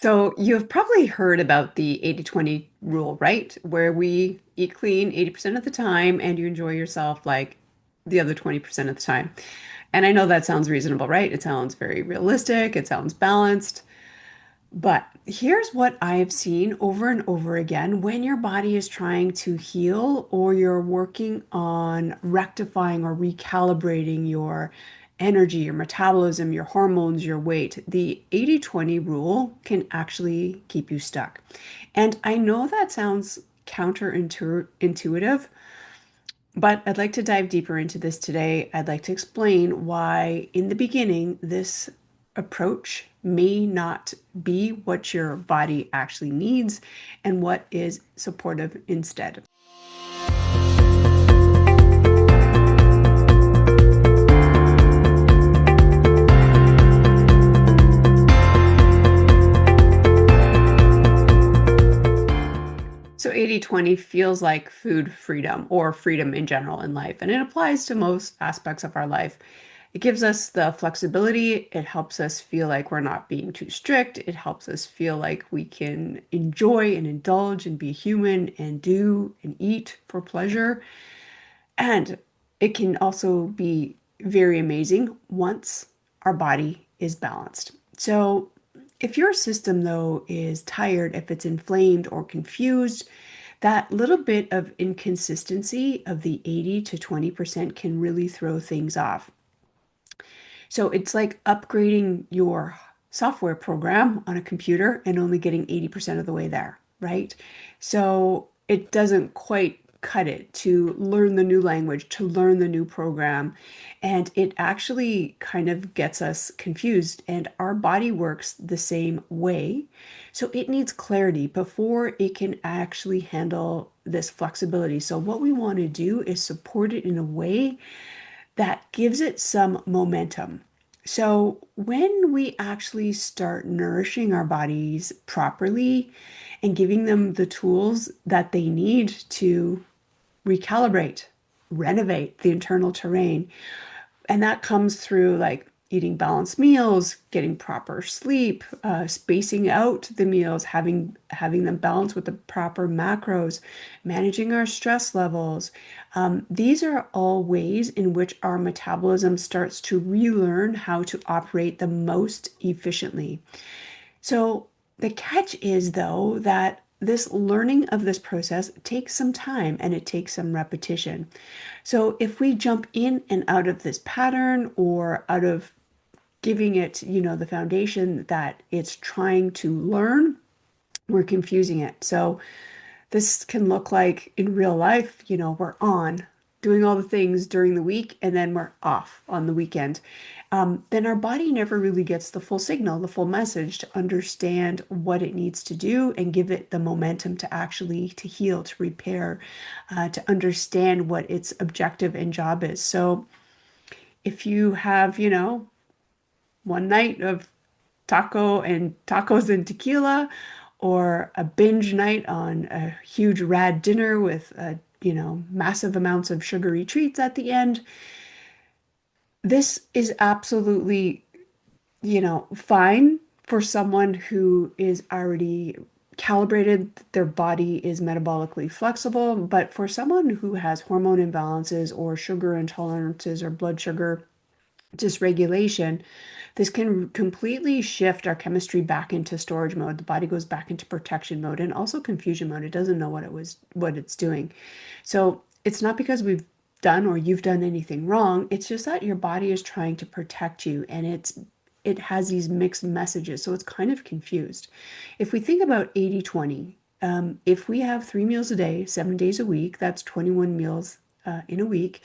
So you've probably heard about the 80/20 rule, right? Where we eat clean 80% of the time and you enjoy yourself like the other 20% of the time. And I know that sounds reasonable, right? It sounds very realistic, it sounds balanced. But here's what I've seen over and over again when your body is trying to heal or you're working on rectifying or recalibrating your energy, your metabolism, your hormones, your weight, the 80/20 rule can actually keep you stuck. And I know that sounds counterintuitive, but I'd like to dive deeper into this today. I'd like to explain why, in the beginning, this approach may not be what your body actually needs and what is supportive instead. So 80/20 feels like food freedom or freedom in general in life, and it applies to most aspects of our life. It gives us the flexibility. It helps us feel like we're not being too strict. It helps us feel like we can enjoy and indulge and be human and do and eat for pleasure. And it can also be very amazing once our body is balanced. So, if your system, though, is tired, if it's inflamed or confused, that little bit of inconsistency of the 80 to 20% can really throw things off. So it's like upgrading your software program on a computer and only getting 80% of the way there, right? So it doesn't quite cut it to learn the new language, to learn the new program. And it actually kind of gets us confused. And our body works the same way. So it needs clarity before it can actually handle this flexibility. So what we want to do is support it in a way that gives it some momentum. So, when we actually start nourishing our bodies properly and giving them the tools that they need to recalibrate, renovate the internal terrain, and that comes through like eating balanced meals, getting proper sleep, spacing out the meals, having them balanced with the proper macros, managing our stress levels. These are all ways in which our metabolism starts to relearn how to operate the most efficiently. So the catch is, though, that this learning of this process takes some time and it takes some repetition. So if we jump in and out of this pattern or out of giving it, the foundation that it's trying to learn, we're confusing it. So this can look like in real life, we're on doing all the things during the week and then we're off on the weekend. Then our body never really gets the full signal, the full message to understand what it needs to do and give it the momentum to actually to heal, to repair, to understand what its objective and job is. So if you have, one night of tacos and tequila, or a binge night on a huge rad dinner with massive amounts of sugary treats at the end. This is absolutely, fine for someone who is already calibrated, their body is metabolically flexible, but for someone who has hormone imbalances or sugar intolerances or blood sugar dysregulation, this can completely shift our chemistry back into storage mode. The body goes back into protection mode and also confusion mode. It doesn't know what it's doing. So it's not because we've done or you've done anything wrong. It's just that your body is trying to protect you and it has these mixed messages. So it's kind of confused. If we think about 80/20, if we have 3 meals a day, 7 days a week, that's 21 meals in a week.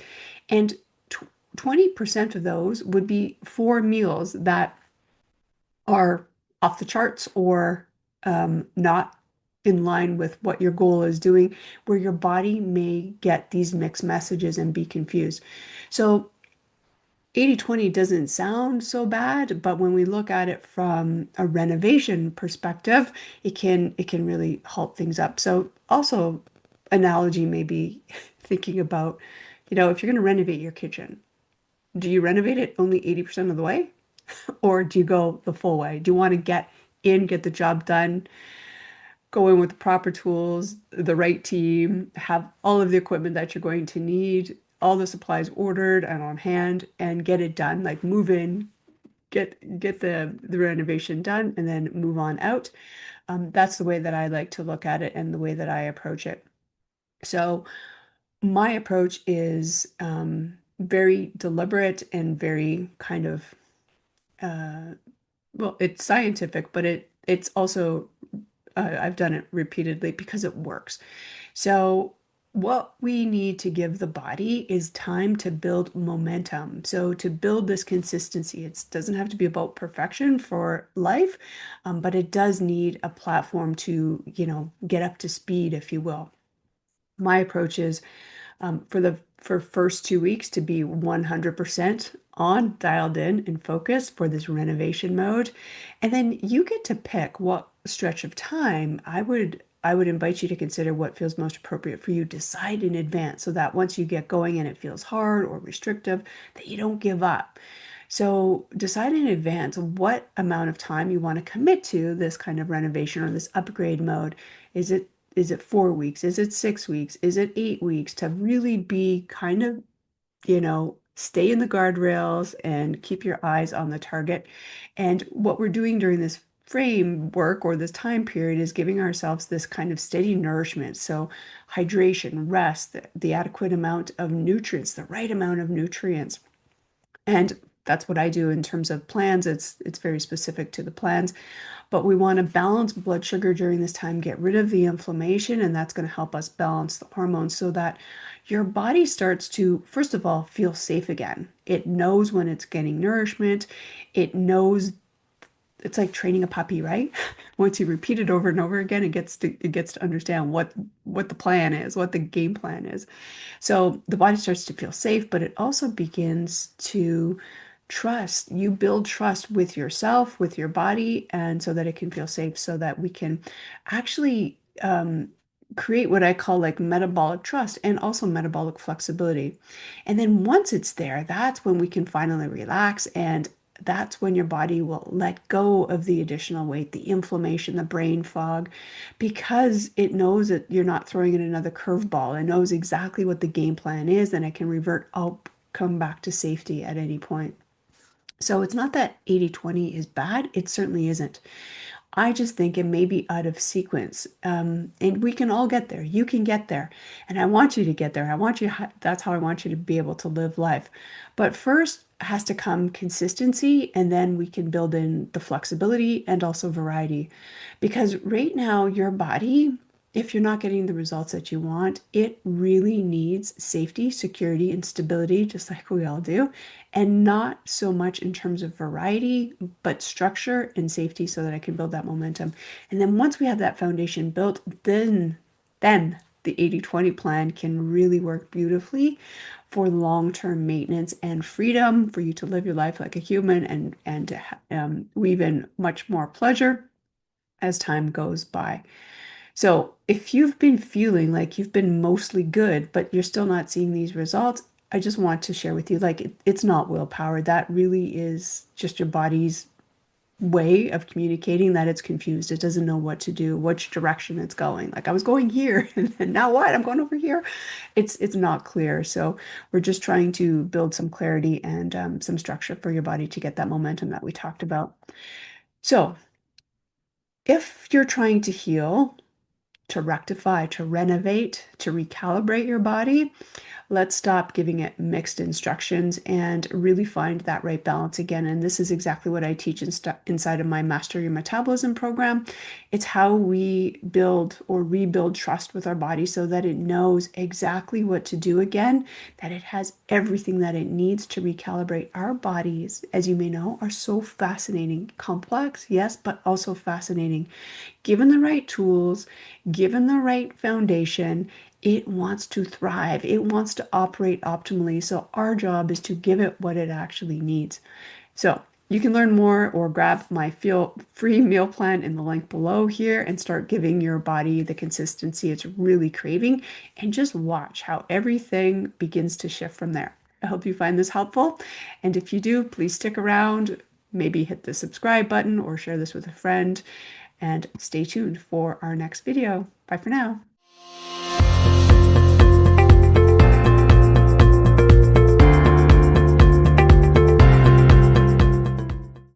And 20% of those would be 4 meals that are off the charts or not in line with what your goal is doing, where your body may get these mixed messages and be confused. So 80/20 doesn't sound so bad, but when we look at it from a renovation perspective, it can really halt things up. So also analogy maybe thinking about, if you're going to renovate your kitchen, do you renovate it only 80% of the way? Or do you go the full way? Do you want to get in, get the job done, go in with the proper tools, the right team, have all of the equipment that you're going to need, all the supplies ordered and on hand, and get it done. Like move in, get the renovation done, and then move on out. That's the way that I like to look at it and the way that I approach it. So my approach is very deliberate and very kind of uh, well, it's scientific, but it's also I've done it repeatedly because it works. So what we need to give the body is time to build momentum. So to build this consistency, it doesn't have to be about perfection for life, but it does need a platform to, get up to speed, if you will. My approach is for first 2 weeks to be 100% on, dialed in, and focused for this renovation mode. And then you get to pick what stretch of time. I would invite you to consider what feels most appropriate for you. Decide in advance so that once you get going and it feels hard or restrictive, that you don't give up. So decide in advance what amount of time you want to commit to this kind of renovation or this upgrade mode. Is it 4 weeks? Is it 6 weeks? Is it 8 weeks? To really be kind of, stay in the guardrails and keep your eyes on the target. And what we're doing during this framework or this time period is giving ourselves this kind of steady nourishment. So hydration, rest, the adequate amount of nutrients, the right amount of nutrients. And that's what I do in terms of plans. It's very specific to the plans, but we want to balance blood sugar during this time, get rid of the inflammation, and that's going to help us balance the hormones so that your body starts to, first of all, feel safe again. It knows when it's getting nourishment. It knows it's like training a puppy, right? Once you repeat it over and over again, it gets to understand what the plan is, what the game plan is. So the body starts to feel safe, but it also begins to trust. You build trust with yourself, with your body, and so that it can feel safe, so that we can actually create what I call like metabolic trust and also metabolic flexibility. And then once it's there, that's when we can finally relax, and that's when your body will let go of the additional weight, the inflammation, the brain fog, because it knows that you're not throwing in another curveball. It knows exactly what the game plan is, and it can revert out, come back to safety at any point. So it's not that 80/20 is bad. It certainly isn't. I just think it may be out of sequence. And we can all get there. You can get there. And I want you to get there. I want you, that's how I want you to be able to live life. But first has to come consistency, and then we can build in the flexibility and also variety. Because right now, your body, if you're not getting the results that you want, it really needs safety, security, and stability, just like we all do, and not so much in terms of variety, but structure and safety so that I can build that momentum. And then once we have that foundation built, then the 80/20 plan can really work beautifully for long-term maintenance and freedom for you to live your life like a human and to weave in much more pleasure as time goes by. So if you've been feeling like you've been mostly good, but you're still not seeing these results, I just want to share with you, like it's not willpower. That really is just your body's way of communicating that it's confused. It doesn't know what to do, which direction it's going. Like I was going here, and then now what? I'm going over here. It's not clear. So we're just trying to build some clarity and some structure for your body to get that momentum that we talked about. So if you're trying to heal, to rectify, to renovate, to recalibrate your body, let's stop giving it mixed instructions and really find that right balance again. And this is exactly what I teach inside of my Master Your Metabolism program. It's how we build or rebuild trust with our body so that it knows exactly what to do again, that it has everything that it needs to recalibrate. Our bodies, as you may know, are so fascinating, complex, yes, but also fascinating. Given the right tools, given the right foundation, it wants to thrive. It wants to operate optimally. So our job is to give it what it actually needs. So you can learn more or grab my free meal plan in the link below here and start giving your body the consistency it's really craving, and just watch how everything begins to shift from there. I hope you find this helpful. And if you do, please stick around. maybe hit the subscribe button or share this with a friend, and stay tuned for our next video. Bye for now.